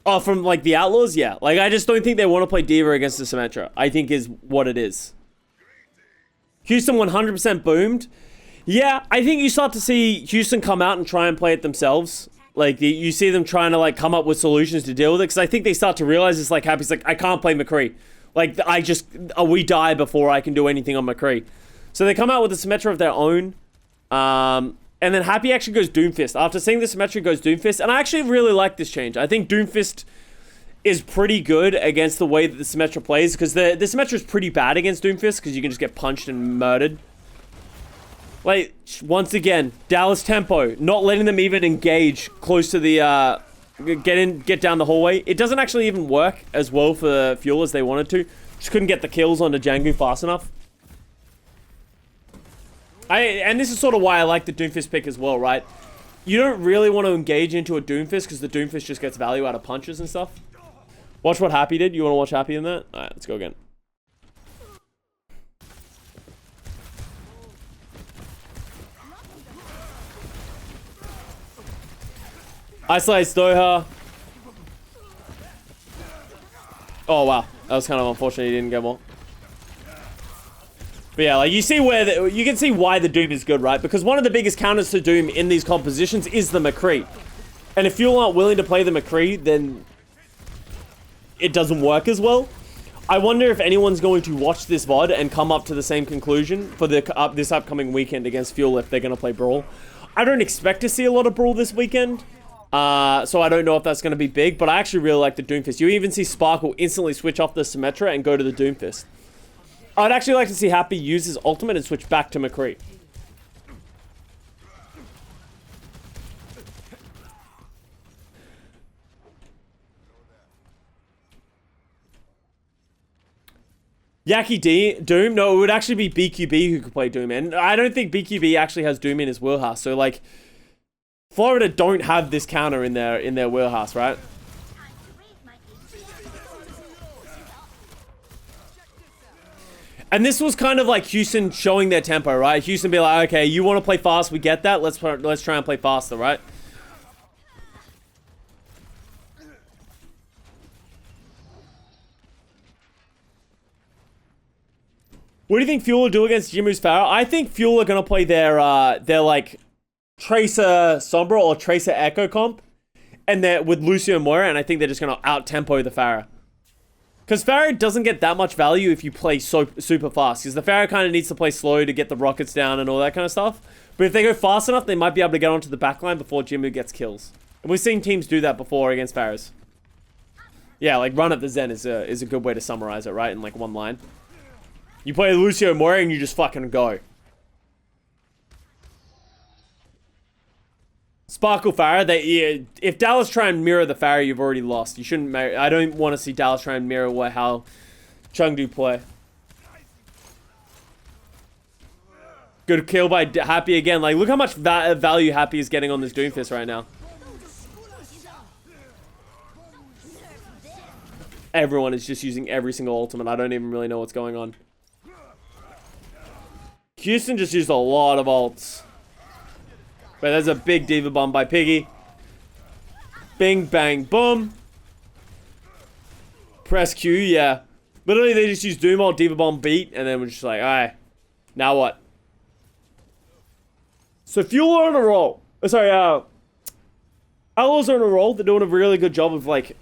Oh, from like the Outlaws? Yeah. Like, I just don't think they want to play Diva against the Symmetra. I think is what it is. Houston 100% boomed. Yeah, I think you start to see Houston come out and try and play it themselves. Like, you see them trying to, like, come up with solutions to deal with it. Because I think they start to realize it's like, Happy's like, I can't play McCree. Like, we die before I can do anything on McCree. So they come out with a Symmetra of their own. And then Happy actually goes Doomfist. After seeing the Symmetra goes Doomfist. And I actually really like this change. I think Doomfist is pretty good against the way that the Symmetra plays. Because the Symmetra is pretty bad against Doomfist. Because you can just get punched and murdered. Like, once again, Dallas tempo, not letting them even engage close to the, get down the hallway. It doesn't actually even work as well for Fuel as they wanted to. Just couldn't get the kills onto Django fast enough. And this is sort of why I like the Doomfist pick as well, right? You don't really want to engage into a Doomfist because the Doomfist just gets value out of punches and stuff. Watch what Happy did. You want to watch Happy in that? Alright, let's go again. Isolates Doha. Oh, wow. That was kind of unfortunate he didn't get more. But yeah, like, you see where you can see why the Doom is good, right? Because one of the biggest counters to Doom in these compositions is the McCree. And if you aren't willing to play the McCree, then it doesn't work as well. I wonder if anyone's going to watch this VOD and come up to the same conclusion for this upcoming weekend against Fuel if they're going to play Brawl. I don't expect to see a lot of Brawl this weekend. So I don't know if that's going to be big, but I actually really like the Doomfist. You even see Sparkle instantly switch off the Symmetra and go to the Doomfist. I'd actually like to see Happy use his ultimate and switch back to McCree. Yaki D, Doom? No, it would actually be BQB who could play Doom. And I don't think BQB actually has Doom in his wheelhouse. So, like, Florida don't have this counter in their wheelhouse, right? And this was kind of like Houston showing their tempo, right? Houston be like, okay, you want to play fast, we get that. Let's try and play faster, right? What do you think Fuel will do against Jimu's Pharah? I think Fuel are gonna play their like Tracer Sombra or Tracer Echo comp, and they're with Lucio Moira, and I think they're just gonna out tempo the Pharah. Because Pharaoh doesn't get that much value if you play super fast. Because the Pharaoh kind of needs to play slow to get the rockets down and all that kind of stuff. But if they go fast enough, they might be able to get onto the backline before Jimmu gets kills. And we've seen teams do that before against Pharaohs. Yeah, like run at the Zen is a good way to summarize it, right? In like one line. You play Lucio Mori and you just fucking go. Sparkle Pharaoh, if Dallas try and mirror the Pharaoh, you've already lost. You shouldn't. I don't want to see Dallas try and mirror how Chengdu play. Good kill by Happy again. Like, look how much value Happy is getting on this Doomfist right now. Everyone is just using every single ultimate. I don't even really know what's going on. Houston just used a lot of ults. But there's a big Diva Bomb by Piggy. Bing, bang, boom. Press Q, yeah. Literally, they just use Doom ult, Diva Bomb beat, and then we're just like, alright. Now what? So Fuel are on a roll. Sorry, Outlaws are on a roll. They're doing a really good job of, like,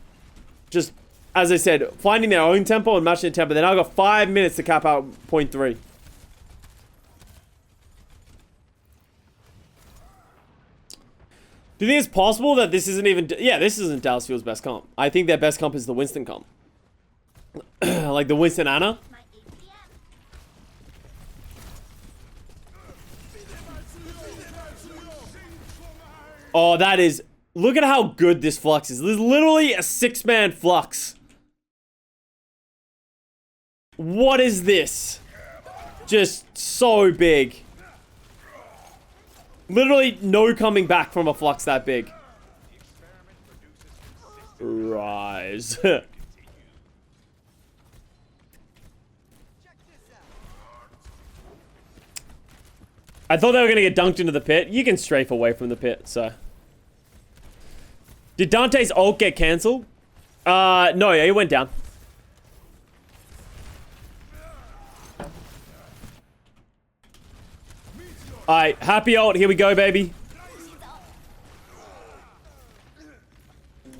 just, as I said, finding their own tempo and matching the tempo. They now got 5 minutes to cap out point 3. Do you think it's possible that this isn't even... Yeah, this isn't Dallas Fuel's best comp. I think their best comp is the Winston comp. Like the Winston Ana. Oh, that is... Look at how good this Flux is. This is literally a 6-man Flux. What is this? Just so big. Literally no coming back from a Flux that big. Rise. I thought they were going to get dunked into the pit. You can strafe away from the pit, so. Did Dante's ult get cancelled? No, yeah, he went down. Alright, happy ult. Here we go, baby.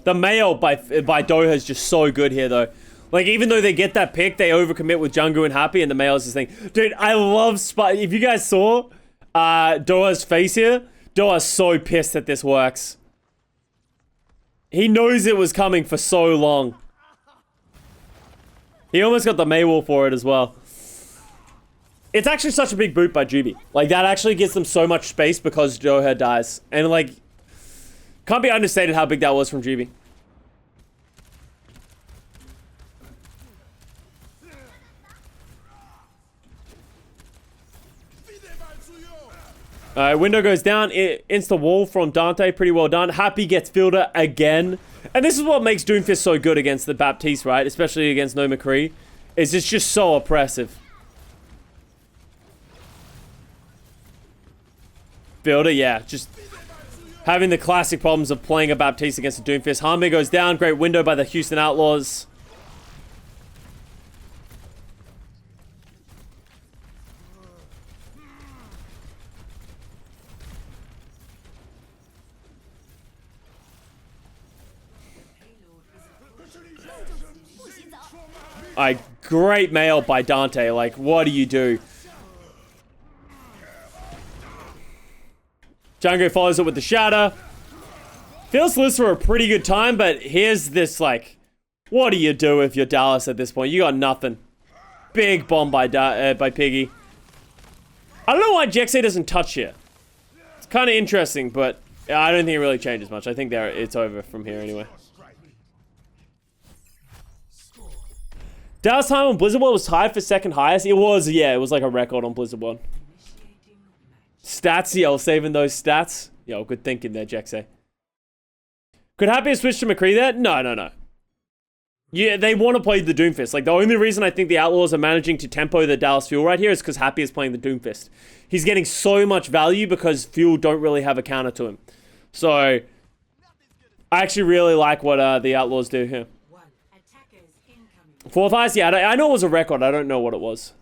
The Mayo by Doha is just so good here, though. Like, even though they get that pick, they overcommit with Jungu and Happy, and the Mayo's this thing. Dude, I love If you guys saw Doha's face here, Doha's so pissed that this works. He knows it was coming for so long. He almost got the Maywall for it as well. It's actually such a big boot by Juby. Like, that actually gives them so much space because Doha dies. And, like, can't be understated how big that was from Juby. Alright, window goes down. Insta wall from Dante. Pretty well done. Happy gets Fielder again. And this is what makes Doomfist so good against the Baptiste, right? Especially against No McCree. Is it's just so oppressive. Fielder, yeah, just having the classic problems of playing a Baptiste against a Doomfist. Harmony goes down. Great window by the Houston Outlaws. Alright, great mail by Dante. Like, what do you do? Django follows it with the Shatter. Feels lists for a pretty good time, but here's this, like, what do you do if you're Dallas at this point? You got nothing. Big bomb by Piggy. I don't know why Jexay doesn't touch here. It's kind of interesting, but I don't think it really changes much. I think it's over from here anyway. Dallas time on Blizzard World was tied for second highest. It was, yeah, it was like a record on Blizzard World. Stats, yo, saving those stats. Yo, good thinking there, Jexay. Could Happy have switched to McCree there? No. Yeah, they want to play the Doomfist. Like, the only reason I think the Outlaws are managing to tempo the Dallas Fuel right here is because Happy is playing the Doomfist. He's getting so much value because Fuel don't really have a counter to him. So, I actually really like what the Outlaws do here. Fourth highest? Yeah, I know it was a record. I don't know what it was.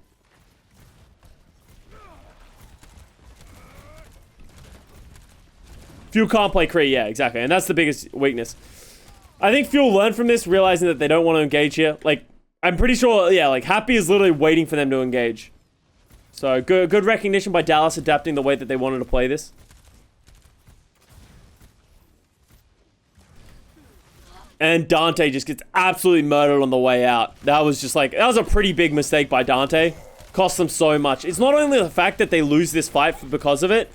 Fuel can't play Kree, yeah, exactly. And that's the biggest weakness. I think Fuel learned from this, realizing that they don't want to engage here. Like, I'm pretty sure, yeah, like Happy is literally waiting for them to engage. So good recognition by Dallas adapting the way that they wanted to play this. And Dante just gets absolutely murdered on the way out. That was just like, that was a pretty big mistake by Dante. Cost them so much. It's not only the fact that they lose this fight because of it.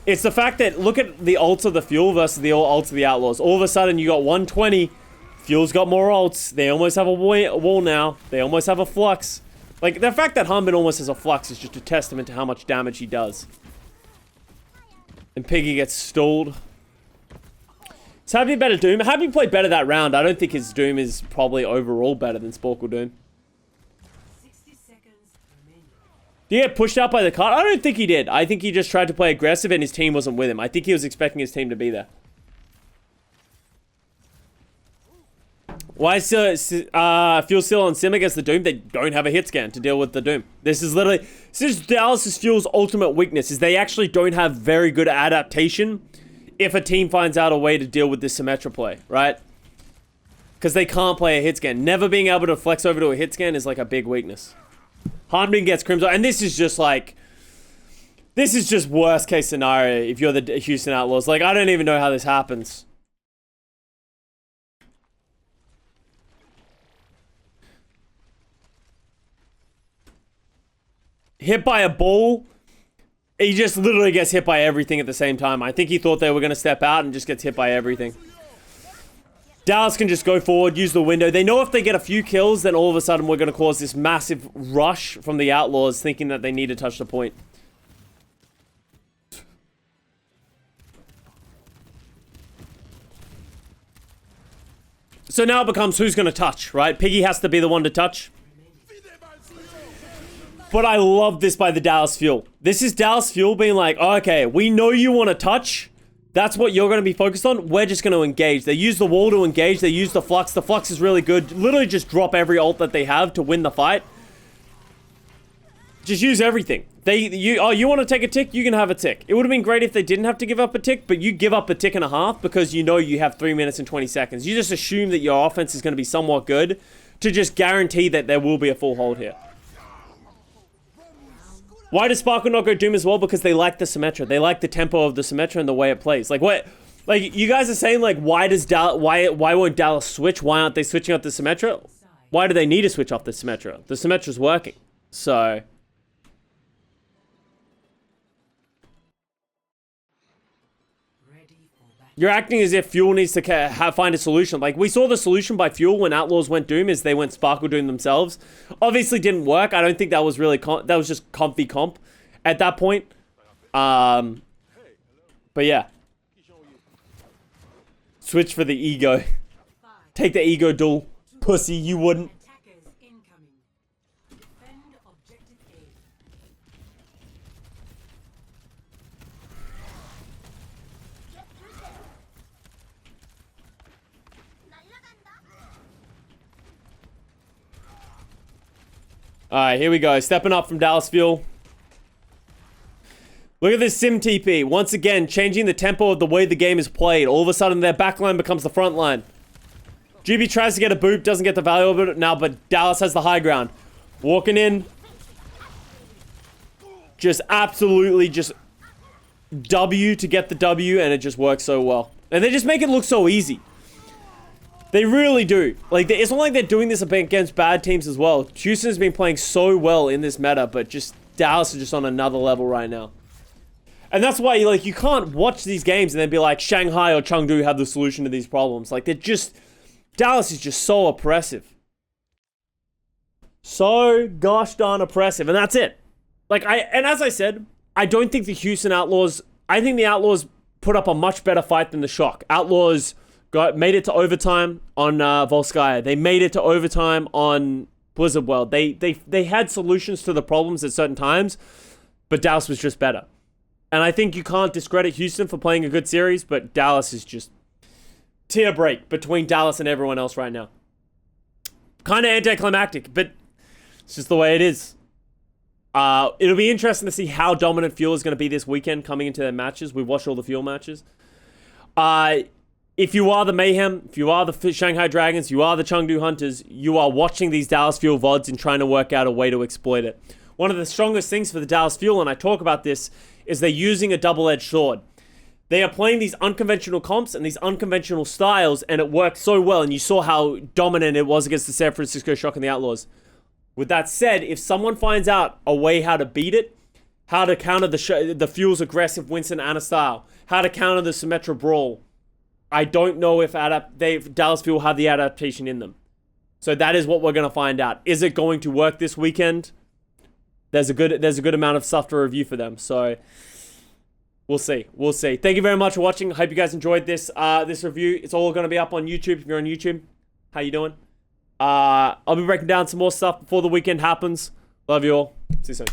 It's the fact that, look at the ults of the Fuel versus the ults of the Outlaws. All of a sudden, you got 120. Fuel's got more ults. They almost have a wall now. They almost have a Flux. Like, the fact that Hanbin almost has a Flux is just a testament to how much damage he does. And Piggy gets stalled. Is Happy better Doom? Happy played better that round. I don't think his Doom is probably overall better than Sporkle Doom. 60 seconds remaining. Did he get pushed out by the cart? I don't think he did. I think he just tried to play aggressive and his team wasn't with him. I think he was expecting his team to be there. Why is Fuel still on Sim against the Doom? They don't have a hit scan to deal with the Doom. This is Dallas's Fuel's ultimate weakness, is they actually don't have very good adaptation if a team finds out a way to deal with this Symmetra play, right? Because they can't play a hit scan. Never being able to flex over to a hit scan is like a big weakness. Hanbin gets Crimson, and this is just like, this is just worst case scenario if you're the Houston Outlaws. Like, I don't even know how this happens. Hit by a ball. He just literally gets hit by everything at the same time. I think he thought they were going to step out and just gets hit by everything. Dallas can just go forward, use the window. They know if they get a few kills, then all of a sudden we're going to cause this massive rush from the Outlaws, thinking that they need to touch the point. So now it becomes who's going to touch, right? Piggy has to be the one to touch. But I love this by the Dallas Fuel. This is Dallas Fuel being like, oh, okay, we know you want to touch. That's what you're going to be focused on. We're just going to engage. They use the wall to engage. They use the Flux. The Flux is really good. Literally just drop every ult that they have to win the fight. Just use everything. You want to take a tick? You can have a tick. It would have been great if they didn't have to give up a tick, but you give up a tick and a half because you know you have 3 minutes and 20 seconds. You just assume that your offense is going to be somewhat good to just guarantee that there will be a full hold here. Why does Sparkle not go Doom as well? Because they like the Symmetra. They like the tempo of the Symmetra and the way it plays. Like, what? Like, you guys are saying, like, why won't Dallas switch? Why aren't they switching off the Symmetra? Why do they need to switch off the Symmetra? The Symmetra's working. So... You're acting as if Fuel needs to find a solution. Like, we saw the solution by Fuel when Outlaws went Doom is they went Sparkle Doom themselves. Obviously didn't work. I don't think that was really... that was just comfy comp at that point. But yeah. Switch for the ego. Take the ego duel. Pussy, you wouldn't. Attackers incoming. Defend objective A. Alright, here we go. Stepping up from Dallas Fuel. Look at this Sim TP. Once again, changing the tempo of the way the game is played. All of a sudden, their backline becomes the front line. GB tries to get a boot, doesn't get the value of it now, but Dallas has the high ground. Walking in. Just absolutely just W to get the W, and it just works so well. And they just make it look so easy. They really do. Like, it's not like they're doing this against bad teams as well. Houston's been playing so well in this meta, but just Dallas is just on another level right now. And that's why, like, you can't watch these games and then be like, Shanghai or Chengdu have the solution to these problems. Like, they're just... Dallas is just so oppressive. So gosh darn oppressive. And that's it. Like, and as I said, I don't think the Houston Outlaws... I think the Outlaws put up a much better fight than the Shock. Outlaws... made it to overtime on Volskaya. They made it to overtime on Blizzard World. They had solutions to the problems at certain times, but Dallas was just better. And I think you can't discredit Houston for playing a good series, but Dallas is just tier break between Dallas and everyone else right now. Kind of anticlimactic, but it's just the way it is. It'll be interesting to see how dominant Fuel is going to be this weekend coming into their matches. We've watched all the Fuel matches. if you are the Mayhem, if you are the Shanghai Dragons, you are the Chengdu Hunters, you are watching these Dallas Fuel VODs and trying to work out a way to exploit it. One of the strongest things for the Dallas Fuel, and I talk about this, is they're using a double-edged sword. They are playing these unconventional comps and these unconventional styles, and it worked so well, and you saw how dominant it was against the San Francisco Shock and the Outlaws. With that said, if someone finds out a way how to beat it, how to counter the Fuel's aggressive Winston Anna style, how to counter the Symmetra Brawl, I don't know if Dallas Fuel have the adaptation in them. So that is what we're going to find out. Is it going to work this weekend? There's a good amount of stuff to review for them. So we'll see. We'll see. Thank you very much for watching. I hope you guys enjoyed this this review. It's all going to be up on YouTube if you're on YouTube. How you doing? I'll be breaking down some more stuff before the weekend happens. Love you all. See you soon.